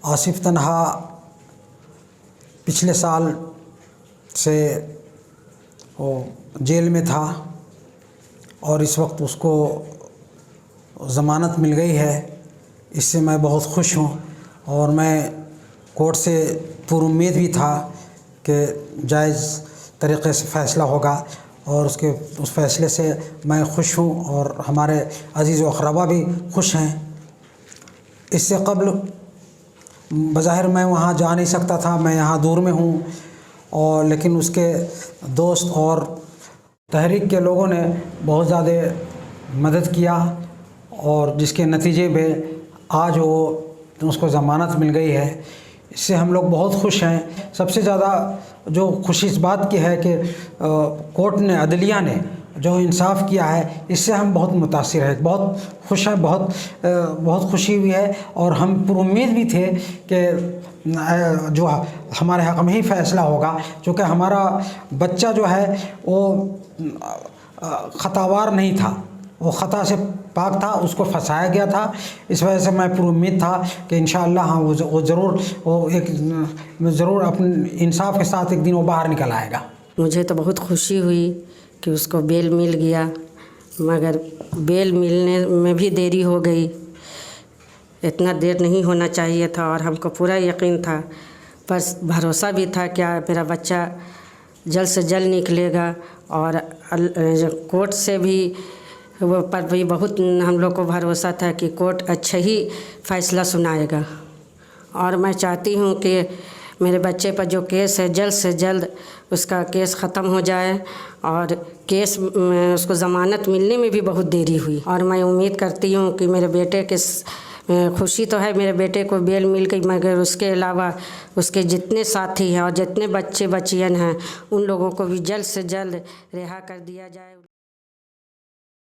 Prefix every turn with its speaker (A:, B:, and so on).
A: आसिफ तन्हा पिछले साल से वो जेल में था और इस वक्त उसको ज़मानत मिल गई है। इससे मैं बहुत खुश हूँ और मैं कोर्ट से पूरी उम्मीद भी था कि जायज़ तरीक़े से फ़ैसला होगा और उस फ़ैसले से मैं खुश हूँ और हमारे अज़ीज़ व अक़रबा भी खुश हैं। इससे क़ब्ल बज़ाहिर मैं वहाँ जा नहीं सकता था, मैं यहाँ दूर में हूँ और लेकिन उसके दोस्त और तहरीक के लोगों ने बहुत ज़्यादा मदद किया और जिसके नतीजे में आज उसको ज़मानत मिल गई है। इससे हम लोग बहुत खुश हैं। सबसे ज़्यादा जो खुशी इस बात की है कि कोर्ट ने, अदलिया ने जो इंसाफ़ किया है, इससे हम बहुत मुतासिर हैं, बहुत खुश हैं, बहुत खुशी हुई है और हम पूरी उम्मीद भी थे कि जो हमारे हक़ में ही फ़ैसला होगा, क्योंकि हमारा बच्चा जो है वो ख़तावार नहीं था, वो ख़ता से पाक था, उसको फंसाया गया था। इस वजह से मैं पूरी उम्मीद था कि इंशाअल्लाह हाँ वो ज़रूर अपने इंसाफ़ के साथ एक दिन वो बाहर निकल आएगा।
B: मुझे तो बहुत खुशी हुई कि उसको बेल मिल गया, मगर बेल मिलने में भी देरी हो गई। इतना देर नहीं होना चाहिए था और हमको पूरा यकीन था, बस भरोसा भी था कि मेरा बच्चा जल्द से जल्द निकलेगा और कोर्ट से भी वो पर भी बहुत हम लोग को भरोसा था कि कोर्ट अच्छा ही फ़ैसला सुनाएगा। और मैं चाहती हूँ कि मेरे बच्चे पर जो केस है जल्द से जल्द उसका केस ख़त्म हो जाए और केस में उसको ज़मानत मिलने में भी बहुत देरी हुई। और मैं उम्मीद करती हूँ कि मेरे बेटे के खुशी तो है, मेरे बेटे को बेल मिल गई, मगर उसके अलावा उसके जितने साथी हैं और जितने बच्चे बच्चियाँ हैं उन लोगों को भी जल्द से जल्द रिहा कर दिया जाए।